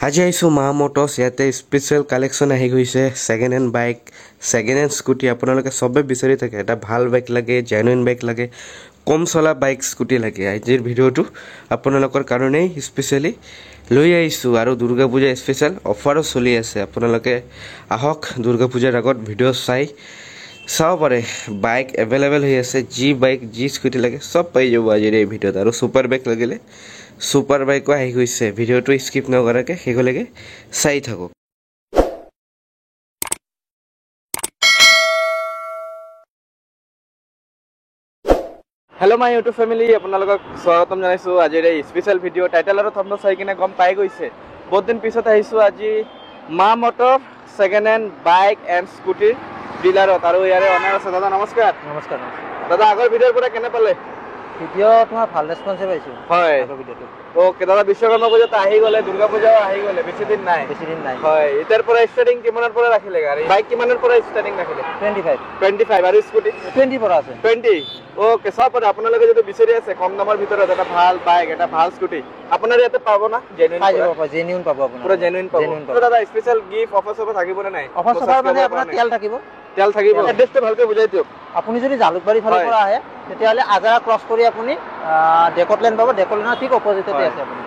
আজি আহিছোঁ মা মটৰ্ছ ইয়াতে স্পেচিয়েল কালেকশ্যন আহি গৈছে second hand bike second hand scooty আপোনালোকে চবে বিচাৰি থাকে এটা ভাল বাইক লাগে জেনুইন বাইক লাগে কম চলা বাইক স্কুটি লাগে আজিৰ ভিডিঅ'টো আপোনালোকৰ কাৰণেই স্পেচিয়েলি লৈ আহিছোঁ আৰু দুৰ্গা পূজা স্পেচিয়েল অফাৰো চলি আছে আপোনালোকে আহক দুৰ্গা পূজাৰ আগত ভিডিঅ' চাব পাৰে বাইক এভেইলেবল হৈ আছে যি বাইক যি স্কুটি লাগে সব পাই যাব আজিৰ এই ভিডিঅ'ত আৰু সুপাৰ বাইক লাগিলে সুপাৰ বাইকো আহি গৈছে ভিডিঅ'টো স্কিপ নকৰাকৈ শেষলৈকে চাই থাকক হেল্ল' মাই ইউটিউব ফেমিলি আপোনালোকক স্বাগতম জনাইছোঁ আজিৰ এই স্পেচিয়েল ভিডিঅ' টাইটেল আৰু থাম্বনেল চাই কিনে গম পাই গৈছে বহুত দিন পিছত আহিছোঁ আজি মা motor second hand bike and স্কুটিৰ ডিলাৰত আৰু ইয়াৰে অনাৰ আছে দাদা নমস্কাৰ নমস্কাৰ দাদা আগৰ ভিডিঅ'ৰ পৰা কেনে পালে ভিডিঅ' তোমাৰ ভাল ৰেছপন্স পাইছোঁ হয় ভিডিঅ'টো ওকে দাদা বিশ্বকৰ্মা পূজাত আহি গ'লে দুৰ্গা পূজাও আহি গ'লে বেছি দিন নাই হয় এতিয়াৰ পৰা ষ্টাৰ্টিং কিমানৰ পৰা ৰাখিলে গাড়ী বাইক কিমানৰ পৰা ষ্টাৰ্টিং ৰাখিলে 25 আৰু স্কুটি 20 পৰা আছে 20 ওকে সব আপোনালোকে যদি বিচাৰি আছে কম দামৰ ভিতৰত এটা ভাল বাইক এটা ভাল স্কুটি আপোনাৰ ইয়াতে পাব না জেনুইন পাব আপোনাৰ পুৰা জেনুইন পাব দাদা স্পেশাল গিফট অফাৰ সব থাকিব নে নাই অফাৰ মানে আপোনাৰ তেল থাকিব এড্ৰেছটো ভালকৈ বুজাই দিয়ক আপুনি যদি জালুকবাৰী ফালৰ পৰা আহে তেতিয়াহ'লে আজাৰা ক্ৰছ কৰি আপুনি ডেকটলেণ্ড পাব ডেকটলেণ্ডৰ ঠিক অপজিটতে আছে আপুনি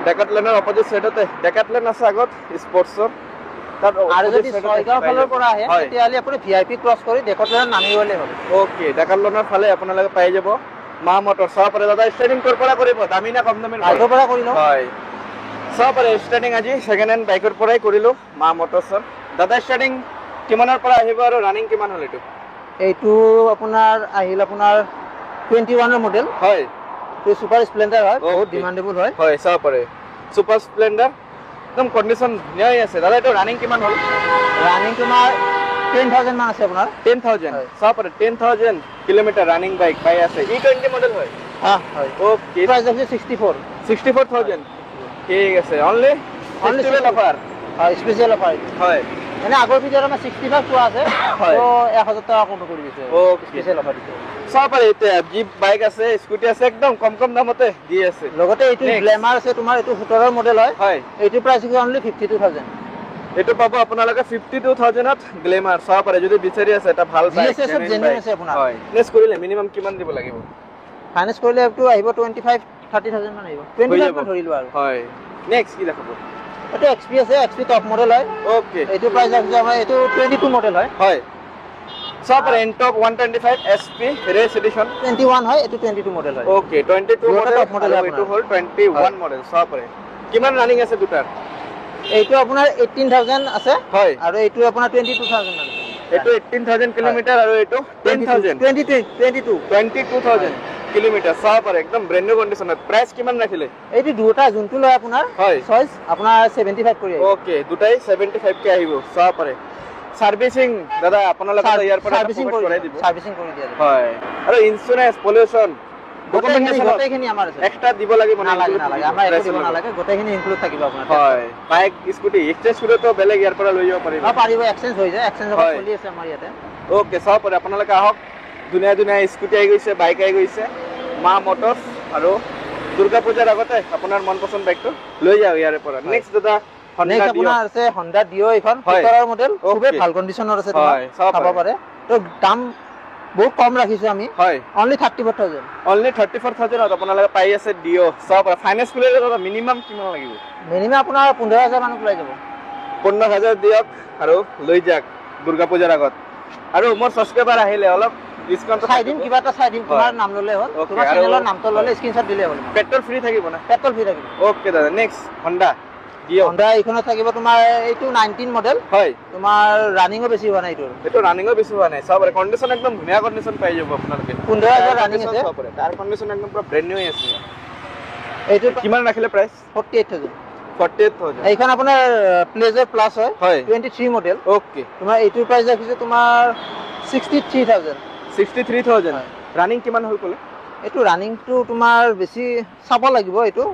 ডেকটলেণ্ডৰ অপজিট সাইডতে ডেকটলেণ্ড আছে আগত স্পৰ্টছৰ আৰু যদি ছয়গাঁও ফালৰ পৰা আহে তেতিয়াহ'লে আপুনি ভিআইপি ক্ৰছ কৰি ডেকটলেণ্ড নামিবলে হ'ব ওকে ডেকটলেণ্ডৰ ফালে আপোনালোকে পাই যাব মা মটৰ সব দাদা ষ্টাৰ্টিং কৰ পৰা কৰিব দামী না কম দামী আগৰ পৰা কৰি লওঁ হয় সব ষ্টাৰ্টিং আজি ছেকেণ্ড হেণ্ড বাইকৰ পৰাই কৰিলোঁ মা মটৰ্ছৰ দাদা ষ্টাৰ্টিং কিমানৰ পৰা আহিব আৰু ৰানিং কিমান হ'ল এইটো আপোনাৰ আহিল আপোনাৰ 21 মডেল হয় এইটো সুপাৰ স্প্লেণ্ডাৰ হয় বহুত ডিমান্ডেবল হয় হয় সব সুপাৰ স্প্লেণ্ডাৰ একদম কণ্ডিশ্যন ধুনীয়া আছে দাদা এইটো ৰানিং কিমান হ'ল ৰানিং তোমাৰ 10,000 মান আছে আপোনাৰ 10,000 সব 10,000 কিলোমিটাৰ ৰানিং বাইক পাই আছে E20 মডেল হয় হয় ওকে প্ৰাইস আছে 64,000 ঠিক আছে অনলি স্পেচিয়েল অফাৰ হয় স্পেচিয়েল অফাৰ হয় মানে আগৰ ভিডিঅ'ত আমাৰ 65 পোৱা আছে তো 1000 টকা কম কৰি দিছে ওকে স্পেচিয়েল অফাৰ দিছে সব এতিয়া জিপ বাইক আছে স্কুটি আছে একদম কম দামতে দি আছে লগতে এইটো গ্ল্যামাৰ আছে তোমাৰ এইটো 17 মডেল হয় এইটো প্ৰাইস আছে অনলি 52,000 এইটো পাব আপোনালোকে 52,000ত গ্ল্যামাৰ সব যদি বিচাৰি আছে এটা ভাল বাইক সব জেনুইন আছে আপোনাৰ হয় নেক্সট কৰিলে মিনিমাম কিমান দিব লাগিব ফাইনান্স কৰিলে একটু আহিব 25-30,000 মান আহিব 25 মান ধৰিলো আৰু হয় নেক্সট কি দেখাব এটা XP আছে XP টপ মডেল হয় ওকে এইটো প্ৰাইস আছে আমাৰ এইটো 22 মডেল হয় সব এনটক 125 SP ৰেস এডিশন 21 হয় এইটো 22 মডেল হয় ওকে 22 মডেল টপ মডেল এইটো হল 21 মডেল সব কিমান ৰানিং আছে দুটাৰ এইটো আপোনাৰ 18,000 আছে হয় আৰু এইটো আপোনাৰ 22,000 আছে এইটো 18,000 কিলোমিটাৰ আৰু এইটো 10,000 22,000 কিলোমিটাৰ সব একদম ব্ৰ্যান্ড নিউ কন্ডিশনত প্ৰাইস কিমান ৰাখিলে এইটো দুটা যোনটো লয় আপোনাৰ চইস আপোনাৰ 75 কৰি ওকে দুটাই 75 কে আহিব সব সাৰ্ভিসিং দাদা আপোনালোকে ইয়াৰ পৰা সাৰ্ভিসিং কৰি দিয়া হয় আৰু ইনস্যুৰেন্স পলিউশন ডকুমেন্টেশন গোটেইখিনি আমাৰ আছে এক্সট্ৰা দিব লাগিব না নালাগে আমাৰ একো দিব নালাগে গোটেইখিনি ইনক্লুড থাকিব আপোনাৰ হয় বাইক স্কুটি এক্সচেঞ্জ কৰিলে তো বেলেগ ইয়াৰ পৰা লৈ যাব পাৰিব পাৰিব এক্সচেঞ্জ হৈ যায় এক্সচেঞ্জ চলি আছে আমাৰ ইয়াতে ওকে সব আপোনালোকে আহক দুনিয়া স্কুটি আহি গৈছে বাইক আহি গৈছে মা মটৰ্ছ আৰু দুৰ্গা পূজাৰ আগতে আপোনাৰ মন পছন্দ বাইকটো লৈ যাও ইয়াৰ পৰা নেক্সট দাদা নেক্সট আপোনাৰ আছে Honda Dio এখন 17 মডেল খুবেই ভাল কন্ডিশনৰ আছে তোমাৰ চাব পাৰে তো দাম বহুত কম ৰাখিছো আমি অনলি 34,000 ত আপোনালোকে পাই আছে Dio সব ফাইনান্স কৰিলে দাদা মিনিমাম কিমান লাগিব মিনিমাম আপোনাৰ 15,000 মান ওলাই যাব 15,000 দিয়ক আৰু লৈ যাক দুৰ্গা পূজাৰ আগত আৰু মোৰ সাবস্ক্ৰাইবাৰ আহিলে অলপ ডিসকাউন্ট চাই দিম কিবা এটা চাই দিম তোমাৰ নাম ললে হ'ল তোমাৰ চেনেলৰ নামটো ললে স্ক্ৰিনশ্বট দিলে হ'ল পেট্ৰল ফ্ৰী থাকিব না পেট্ৰল ফ্ৰী থাকিব ওকে দাদা নেক্সট Honda Honda এইখনত থাকিব তোমাৰ এইটো 19 মডেল হয় তোমাৰ ৰানিংও বেছি হোৱা নাই এইটো ৰানিংও বেছি হোৱা নাই সব কন্ডিশন একদম ধুনীয়া কন্ডিশন পাই যাব আপোনালোকে 15,000 ৰানিং আছে তাৰ কন্ডিশন একদম পুৰা ব্ৰ্যান্ড নিউ আছে এইটো কিমান ৰাখিলে প্ৰাইস 48,000 এইখন আপোনাৰ প্লেজাৰ প্লাস হয় 23 মডেল ওকে তোমাৰ এইটো প্ৰাইস ৰাখিছে তোমাৰ 63,000 ৰানিং কিমান হ'ল কলে এইটো ৰানিং টু তোমাৰ বেছি চাব লাগিব এইটো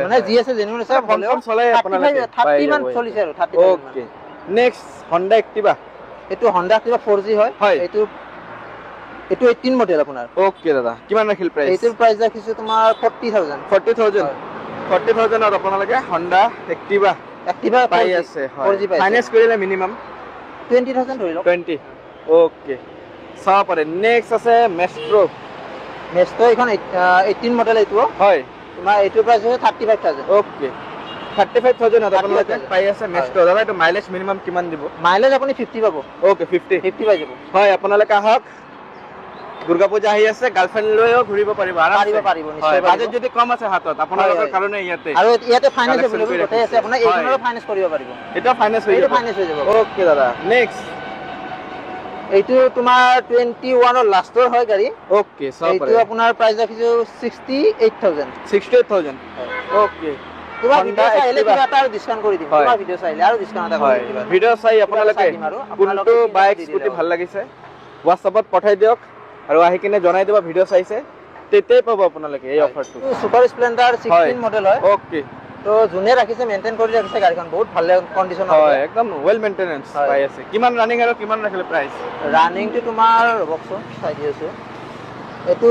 মানে জি আছে জেনুইন আছে কম চলাই আপোনালোকে 30 মান চলিছে আৰু 30 ওকে নেক্সট Honda Activa এইটো Honda Activa 4G হয় এইটো 18 মডেল আপোনাৰ ওকে দাদা কিমান ৰাখিল প্ৰাইস এইটোৰ প্ৰাইস ৰাখিছো তোমাৰ 40,000 40,000 40,000 আৰু আপোনালোকে Honda Activa Activa পাই আছে 4G পাই ফাইনান্স কৰিলে মিনিমাম 20000 ধৰি লওক 20 ওকে চাও পাৰে নেক্সট আছে মেষ্ট্ৰো এখন 18 মডেল এইটো হয় তোমাৰ এইটো প্ৰাইস আছে 35000 ওকে 35000 আপোনালোকে পাই আছে মেষ্ট্ৰো দাদা এইটো মাইলেজ মিনিমাম কিমান দিব মাইলেজ আপুনি 50 পাব ওকে 50 পাই যাব হয় আপোনালোকে আহক দুৰ্গা পূজা আহি আছে গাৰ্লফ্ৰেণ্ড লৈও ঘূৰিব পাৰিব পাৰিব নিশ্চয় বাজেট যদি কম আছে হাতত আপোনালোকৰ কাৰণে ইয়াতে আৰু ইয়াতে ফাইনান্স এভেইলেবল গোটেই আছে আপোনাৰ এইখনৰো ফাইনান্স কৰিব পাৰিব এটা ফাইনান্স হৈ যাব ওকে দাদা নেক্সট এইটো তোমাৰ 21 ৰ লাষ্টৰ হয় গাড়ী ওকে সব এইটো আপোনাৰ প্ৰাইস ৰাখিছো 68000 ওকে তোমাৰ ভিডিও চাইলে কিবা এটা ডিসকাউন্ট কৰি দিম তোমাৰ ভিডিও চাইলে আৰু ডিসকাউন্ট এটা কৰি দিম ভিডিও চাই আপোনালোকে কোনটো বাইক স্কুটি ভাল লাগিছে WhatsApp-ত পঠাই দিয়ক আৰু আহি কিনে জনাই দিবা ভিডিও চাইছে তেতেই পাব আপোনালোকে এই অফাৰটো সুপাৰ স্প্লেন্ডাৰ 16 মডেল হয় ওকে তো জুনে ৰাখিছে মেইনটেইন কৰি ৰাখিছে গাড়ীখন বহুত ভাল কন্ডিশন হয় একদম ওয়েল মেইনটেনেন্স পাই আছে কিমান ৰানিং আৰু কিমান ৰাখিলে প্ৰাইস ৰানিংটো তোমাৰ ৰবকচোন চাই দিছো এটো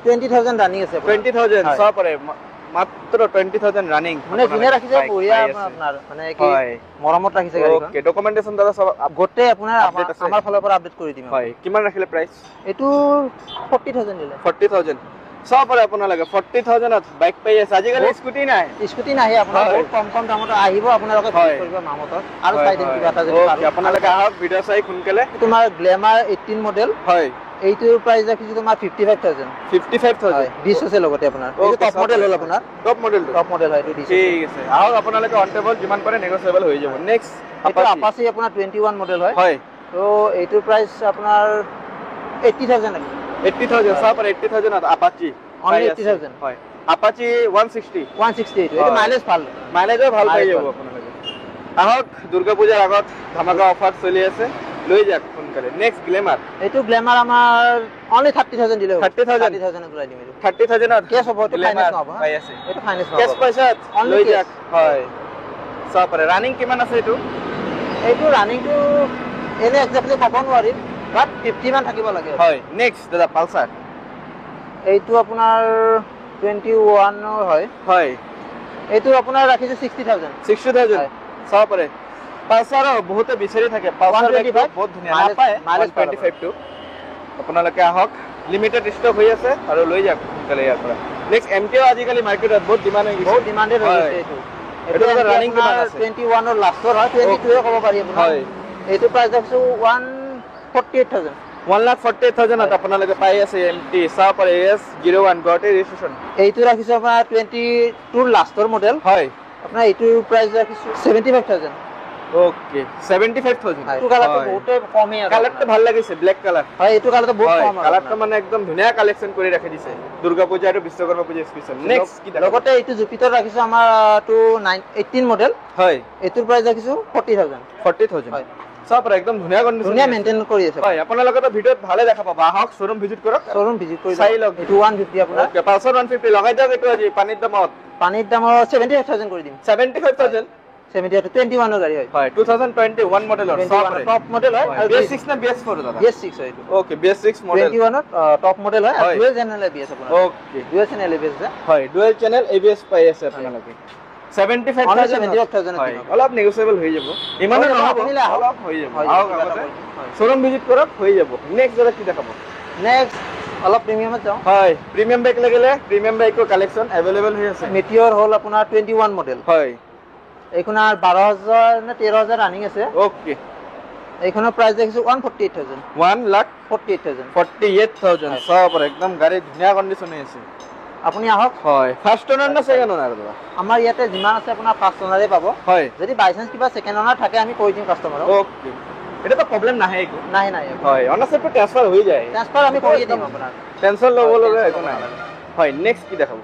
20000 ৰানিং আছে 20000 সব পাৰে মাত্ৰ 20000 ৰানিং মানে জুনে ৰাখিছে বঢ়িয়া আপোনাৰ মানে কি মৰমত ৰাখিছে গাড়ীখন ওকে ডকুমেন্টেশন দাদা সব গোটে আপোনাৰ আমাৰ ফালৰ পৰা আপডেট কৰি দিম হয় কিমান ৰাখিলে প্ৰাইস এটো 40000 দিলে 40000 সব পাৰে আপোনালোকে 40000 ত বাইক পাই আছে আজিকালি স্কুটি নাই আপোনাৰ বহুত কম দামত আহিব আপোনালোকে কৰিব মামতত আৰু চাই দিম কিবা এটা যদি পাৰো আপোনালোকে আহক ভিডিও চাই খুনকেলে তোমাৰ গ্ল্যামাৰ 18 মডেল হয় এইটোৰ প্ৰাইস ৰাখিছো তোমাৰ 55000 20 আছে লগতে আপোনাৰ এইটো টপ মডেল হল আপোনাৰ টপ মডেল হয় এইটো ঠিক আছে আহক আপোনালোকে অন টেবল যিমান পাৰে নেগোশিয়েবল হৈ যাব নেক্সট আপাচি আপোনাৰ 21 মডেল হয় হয় তো এইটোৰ প্ৰাইস আপোনাৰ 80000 আছে 80000 সব 80000 আপাচি only 80000 হয় আপাচি 160 এইটো মাইলেজ ভাল পাই যাব আপোনালোকে আহক দুৰ্গা পূজাৰ আগত ধামাকা অফাৰ চলি আছে লৈ যাক সোনকালে নেক্সট গ্ল্যামাৰ এইটো গ্ল্যামাৰ আমাৰ only 30000 দিলে 30000 ঘূৰাই দিম 30000 কেছ হ'ব এইটো ফাইনান্স নহব পাই আছে এইটো ফাইনান্স নহব কেছ পইচা লৈ যাক হয় সব ৰানিং কিমান আছে এইটো ৰানিংটো এনে এক্সাক্টলি ক'ব নোৱাৰিম বাট 50 মান থাকিব লাগে হয় নেক্সট দাদা পালসাৰ এইটো আপোনাৰ 21 হয় এইটো আপোনাৰ ৰাখিছে 60000 সব পাৰে পালসাৰ বহুতে বিচাৰি থাকে পালসাৰ বহুত ধুনীয়া নাপায় মাইলেজ 25 টো আপোনালোকে আহক লিমিটেড ষ্টক হৈ আছে আৰু লৈ যাক সোনকালে ইয়াৰ পৰা নেক্সট এমটিও আজিকালি মাৰ্কেটত বহুত ডিমান্ড হৈ গৈছে বহুত ডিমান্ডেড হৈ গৈছে এইটো ৰানিং কিমান আছে 21 ৰ লাষ্টৰ হয় 22 এ ক'ব পাৰি আপোনাৰ হয় এইটো প্ৰাইস ৰাখিছো 148000 1,48,000 আপোনালোকে পাই আছে এমটি সব পাৰে S01 গটে ৰেজিস্ট্ৰেচন এইটো ৰাখিছো আপোনাৰ 22 ৰ লাষ্টৰ মডেল হয় আপোনাৰ এইটো প্ৰাইস ৰাখিছো 75000 ওকে 75000 এইটো কালাৰটো বহুতে কমে আছে কালাৰটো ভাল লাগিছে ব্ল্যাক কালাৰ হয় এইটো কালাৰটো বহুত কম আছে কালাৰটো মানে একদম ধুনীয়া কালেকচন কৰি ৰাখি দিছে দুৰ্গা পূজা আৰু বিশ্বকৰ্মা পূজা স্পেশাল নেক্সট কি লগতে এইটো জুপিটাৰ ৰাখিছো আমাৰ 18 মডেল হয় এইটোৰ প্ৰাইস ৰাখিছো 40000 হয় সব একদম ধুনীয়া কন্ডিশন ধুনীয়া মেইনটেইন কৰি আছে হয় আপোনালোকে তো ভিডিওত ভালে দেখা পাবা আহক শোৰুম ভিজিট কৰক চাই লওক এইটো 150 আপোনাৰ ওকে পালসাৰ 150 লগাই দিয়ক এইটো আজি পানীৰ দামত 75000 কৰি দিম 75000 21 ৰ গাড়ী হয় 2021 মডেলৰ টপ মডেল হয় আৰু BS6 না BS4 দাদা BS6 হয় এইটো ওকে BS6 মডেল 21 ৰ টপ মডেল হয় আৰু ডুৱেল চেনেল ABS আপোনাৰ ওকে ডুৱেল চেনেল ABS হয় ডুৱেল চেনেল ABS পাই আছে আপোনালোকে 75000 হয় অলপ নেগোশিয়েবল হৈ যাব ইমানো নহব অলপ হৈ যাব আহক আগতে শোরুম ভিজিট কৰক হৈ যাব নেক্সট দাদা কি দেখাব নেক্সট অলপ প্ৰিমিয়ামত যাও হয় প্ৰিমিয়াম বাইক লাগিলে প্ৰিমিয়াম বাইকৰ কালেকচন अवेलेबल হৈ আছে মেটিঅৰ হল আপোনাৰ 21 মডেল হয় এইখনৰ 12000 না 13000 ৰানিং আছে ওকে এইখনৰ প্ৰাইস দেখিছো 148000 1,48,000 সব একদম গাড়ী ধুনীয়া কন্ডিশনে আছে আপুনি আহক হয় ফার্স্ট ওনার না সেকেন্ড ওনার দাদা আমাৰ ইয়াতে যিমান আছে আপোনাৰ ফাৰ্স্ট ওনাৰে পাব হয় যদি বাই চান্স কিবা সেকেন্ড ওনাৰ থাকে আমি কৈ দিম কাস্টমাৰক ওকে এটা তো প্ৰবলেম নাহে একো নাই হয় ওনাৰশিপ ট্ৰান্সফাৰ হৈ যায় ট্ৰান্সফাৰ আমি কৰি দিম আপোনাক টেনশন লব লগা একো নাই হয় নেক্সট কি দেখাব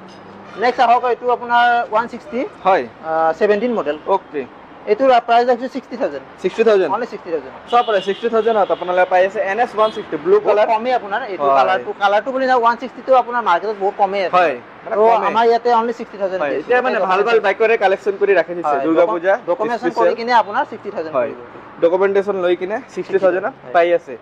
নেক্সট আহক এইটো আপোনাৰ 160 হয় 17 মডেল ওকে এইটোৰ প্ৰাইস আছে 60000 only 60000 সব পাৰে 60000 আপোনালোকে পাই আছে NS 160 ব্লু কালাৰ কমে আপোনাৰ এইটো কালাৰটো বুলি না 160 টো আপোনাৰ মাৰ্কেটত বহুত কমে আছে হয় তো আমাৰ ইয়াতে only 60000 হয় এতিয়া মানে ভাল বাইকৰে কালেকচন কৰি ৰাখি দিছে দুৰ্গা পূজা ডকুমেন্টেশন কৰি কিনে আপোনাৰ 60000 হয় ডকুমেন্টেশন লৈ কিনে 60000 পাই আছে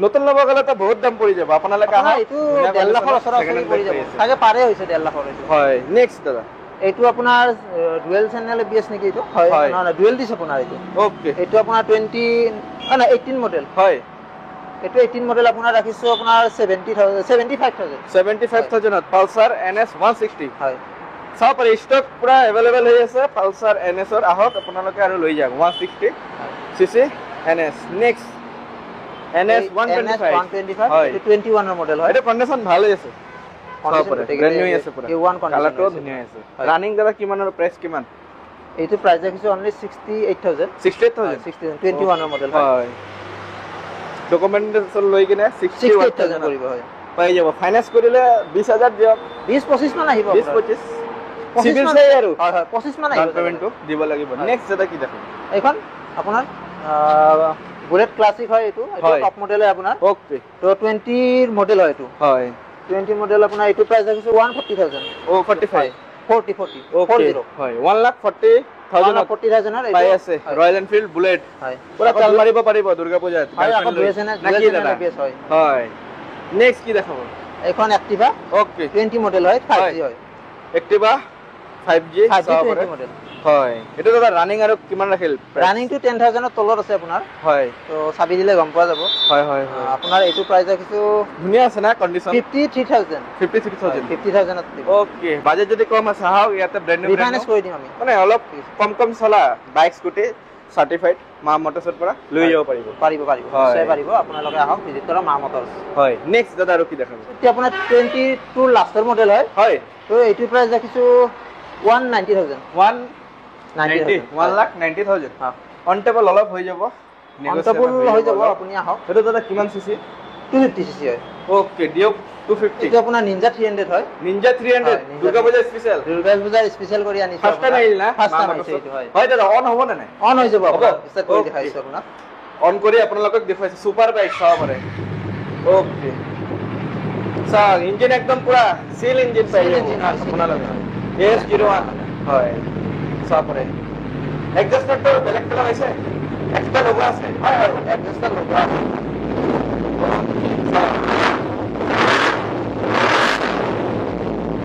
নতুন লব গলে তো বহুত দাম পৰি যাব আপোনালোকে এইটো 1.5 লাখৰ ওচৰা ওচৰি পৰি যাব আগে পাৰে হৈছে 1.5 লাখৰ হয় নেক্সট দাদা এইটো আপোনাৰ ডুৱেল চেনেল এবিএছ নেকি এইটো হয় না ডুৱেল দিছ আপোনাৰ এইটো ওকে এইটো আপোনাৰ 18 মডেল হয় এইটো 18 মডেল আপোনাৰ ৰাখিছো আপোনাৰ 75000 পালসাৰ NS 160 হয় সব ষ্টক পুৰা अवेलेबल হৈ আছে পালসাৰ NS ৰ আহক আপোনালোকে আৰু লৈ যাওক 160 সিসি NS নেক্সট NS 125 হয় এইটো 21 ৰ মডেল হয় এটা কন্ডিশন ভাল হৈ আছে ব্ৰ্যান্ড নিউ আছে পুৰা A1 কালাৰটো ধুনীয়া আছে ৰানিং দাদা কিমানৰ প্ৰাইস কিমান এইটো প্ৰাইস ৰাখিছো অনলি 68000 21 ৰ মডেল হয় ডকুমেন্টেশন লৈ কিনে 68000 কৰিব হয় পাই যাব ফাইনান্স কৰিলে 20000 দিয়ক 20-25 মান আহিব 20-25 সিভিল চাই আৰু হয় হয় 25 মান আহিব পেমেন্টটো দিব লাগিব নেক্সট যেটা কি দেখো এইখন আপোনাৰ বুলেট ক্লাসিক হয় এইটো টপ মডেল হয় আপোনাৰ ওকে তো 20 ৰ মডেল হয় এইটো হয় 20 মডেল আপোনাৰ এইটো প্ৰাইস ৰাখিছো 140000 ও 45 40 ওকে হয় 140000 পাই আছে ৰয়েল এনফিল্ড বুলেট হয় পুৰা তেল মাৰিব পাৰিব দুৰ্গা পূজাত হয় আকৌ হয় নেক্সট কি দেখাব এখন এক্টিভা ওকে 20 মডেল হয় 5G হয় এক্টিভা 5G 20 মডেল হয় এটা দাদা ৰানিং আৰু কিমান ৰাখিল ৰানিং টু 10000 ৰ তলত আছে আপোনাৰ হয় তো চাবি দিলে গম পোৱা যাব হয় আপোনাৰ এইটো প্ৰাইস ৰাখিছো ধুনীয়া আছে না কন্ডিশন 53000 ওকে বাজেট যদি কম আছে হাও ইয়াতে ব্র্যান্ড নিউ ৰিফাইনেন্স কৰি দিম আমি মানে অলপ কম চলা বাইক স্কুটি সাৰ্টিফাইড মা মোটৰসৰ পৰা লৈ যাব পাৰিব নিশ্চয় পাৰিব আপোনালোকে আহক ভিজিট কৰক মা মোটৰস হয় নেক্সট দাদা আৰু কি দেখাব এতিয়া আপোনাৰ 22 লাষ্টৰ মডেল হয় তো এইটো প্ৰাইস ৰাখিছো 190000 1,90,000 অন টেবল অলপ হৈ যাব নেগোশিয়েবল হৈ যাব আপুনি আহক এটা দাদা কিমান সিসি 250 সিসি হয় ওকে দিয়ক 250 এটা আপোনাৰ নিনজা 300 হয় নিনজা 300 দুৰ্গা পূজা স্পেশাল কৰি আনিছো ফাৰ্স্ট টাইম আহিল না ফাৰ্স্ট টাইম আহিছে এইটো হয় দাদা অন হ'ব না নাই অন হৈ যাব আপোনাৰ ষ্টাৰ্ট কৰি দেখাইছো আপোনাক অন কৰি আপোনালোকক দেখুৱাইছো সুপাৰ বাইক চাব পাৰে ওকে সা ইঞ্জিন একদম পুৰা সিল ইঞ্জিন পাই আপোনালোকে S01 হয় চাব পাৰে এডজাস্টাৰটো বেলেগ কালাৰ আছে এক্সট্ৰা লগোৱা আছে হয় এডজাস্টাৰ লগোৱা আছে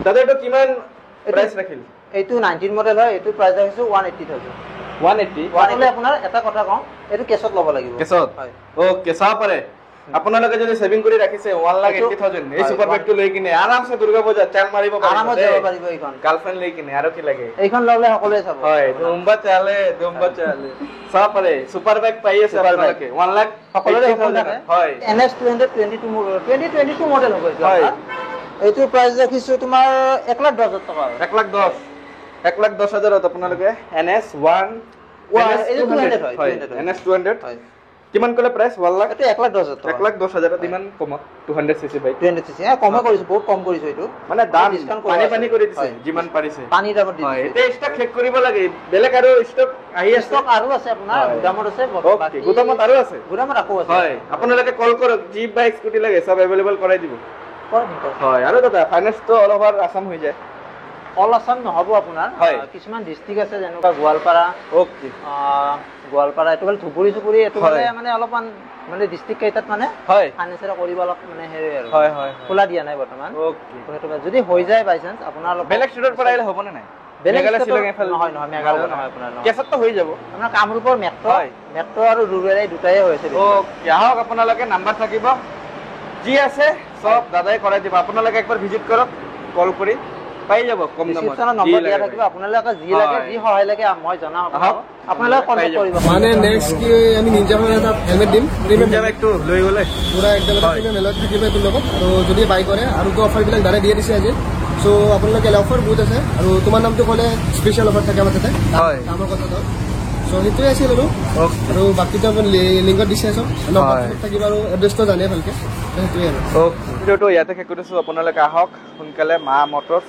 দাদা এইটো কিমান প্ৰাইস ৰাখিল এইটো 19 মডেল হয় এইটো প্ৰাইস ৰাখিছো 180000 180 আপোনাৰ এটা কথা কওঁ এইটো কেছত ল'ব লাগিব কেছত হয় ওকে চাব পাৰে আপোনালোকে যদি সেভিং কৰি ৰাখিছে 1,80,000 এই সুপাৰ বাইকটো লৈ কিনে আৰামছে দুৰ্গা পূজা তেল মাৰিব পাৰিব আৰামত যাব পাৰিব এইখন গাৰ্লফ্ৰেণ্ড লৈ কিনে আৰু কি লাগে এইখন ল'লে সকলোৱে চাব হয় দুম্বা চালে চাব পাৰে সুপাৰ বাইক পাই আছে আপোনালোকে 1 লাখ সকলোৰে হয় NS 2022 মডেল হ'ব এইটো এইটো প্ৰাইস ৰাখিছো তোমাৰ 1,10,000 টকা 1,10,000 আপোনালোকে NS 200 হয় কিমান কলে প্ৰাইস 1 লাখ এটা 1,10,000 টকা 1,10,000 ইমান কমত 200 সিসি বাইক 200 সিসি কম কৰিছো বহুত কম কৰিছো এইটো মানে দাম পানী কৰি দিছে যিমান পাৰিছে পানী দামত দিছে এটা ষ্টক চেক কৰিব লাগে বেলেগ আৰু ষ্টক আহি আছে ষ্টক আৰু আছে আপোনাৰ গুদামত আছে বাকি গুদামত আৰু আছে গুদামত আকৌ আছে হয় আপোনালোকে কল কৰক জি বাইক স্কুটি লাগে সব अवेलेबल কৰাই দিব হয় আৰু দাদা ফাইনান্স তো অল ওভাৰ আসাম হৈ যায় অল আসাম নহব আপোনাৰ কিছুমান ডিস্ট্ৰিক্ট আছে যেনেকুৱা গোৱালপাৰা ওকে গোৱালপাৰা এটো বল ধুবুৰী চুবুৰী এটো মানে অলপমান মানে ডিস্ট্ৰিক্ট কেইটাত মানে ফাইনান্সৰ কৰিব অলপ মানে হেৰি আৰু খোলা দিয়া নাই বৰ্তমান ওকে সেইটো যদি হৈ যায় বাই চান্স আপোনাৰ বেলেগ ষ্টেটৰ পৰা আহিলে হ'ব নে নাই বেলেগ শিলং এফাল নহয় মেঘালয় নহয় আপোনাৰ কেছত তো হৈ যাব আপোনাৰ কামৰূপৰ মেট্ৰ আৰু ৰুৰেল দুটাই হৈছে ওকে আহক আপোনালোকে নাম্বাৰ থাকিব যি আছে সব দাদাই কৰাই দিব আপোনালোকে একবাৰ ভিজিট কৰক কল কৰি পাই যাব কম দামত নম্বৰ দিয়া থাকিব আপোনালোকে যি লাগে যি সহায় লাগে মই জনাম আপোনালোকে কন্টাক্ট কৰিব মানে নেক্সট কি আমি নিনজা এটা হেলমেট দিম নিনজা বাইকটো লৈ গলে পুৰা একদম মেলত থাকিব এইটো লগত আৰু যদি বাই কৰে আৰু তো অফাৰবিলাক দাদা দিয়ে দিছে আজি সো আপোনালোকে অফাৰ বহুত আছে আৰু তোমাৰ নামটো ক'লে স্পেচিয়েল অফাৰ থাকে আমাৰ তাতে হয় আমাৰ কথাটো সো সেইটোৱে আছিল আৰু বাকীটো আপুনি লিংকত দিছে চব নম্বৰ থাকিব আৰু এড্ৰেছটো জানে ভালকে সেইটোৱে আৰু ভিডিঅ'টো ইয়াতে শেষ কৰিছোঁ আপোনালোকে আহক সোনকালে মা মটৰ্ছ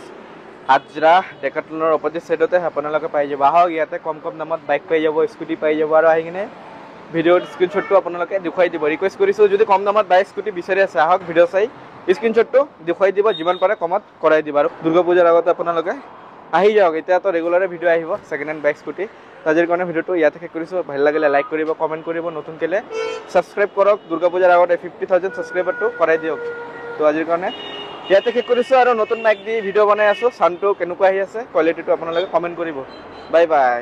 হাজৰা ডেকাথলনৰ অপজিট সাইডতে আপোনালোকে পাই যাব আহক ইয়াতে কম দামত বাইক পাই যাব স্কুটি পাই যাব আৰু আহি কিনে ভিডিঅ'ৰ স্ক্ৰীনশ্বটটো আপোনালোকে দেখুৱাই দিব ৰিকুৱেষ্ট কৰিছোঁ যদি কম দামত বাইক স্কুটি বিচাৰি আছে আহক ভিডিঅ' চাই স্ক্ৰীনশ্বটটো দেখুৱাই দিব যিমান পাৰে কমত কৰাই দিব আৰু দুৰ্গা পূজাৰ আগতে আপোনালোকে আহি যাওক এতিয়াতো ৰেগুলাৰে ভিডিঅ' আহিব ছেকেণ্ড হেণ্ড বাইক স্কুটি আজিৰ কাৰণে ভিডিঅ'টো ইয়াতে শেষ কৰিছোঁ ভাল লাগিলে লাইক কৰিব কমেণ্ট কৰিব নতুনকৈ ছাবস্ক্ৰাইব কৰক দুৰ্গা পূজাৰ আগতে 50,000 ছাবস্ক্ৰাইবাৰটো কৰাই দিয়ক তো আজিৰ কাৰণে ইয়াতে শেষ কৰিছোঁ আৰু নতুন মাইক দি ভিডিঅ' বনাই আছোঁ। চাউণ্ডটো কেনেকুৱা আহি আছে, কোৱালিটিটো আপোনালোকে কমেণ্ট কৰিব। Bye bye.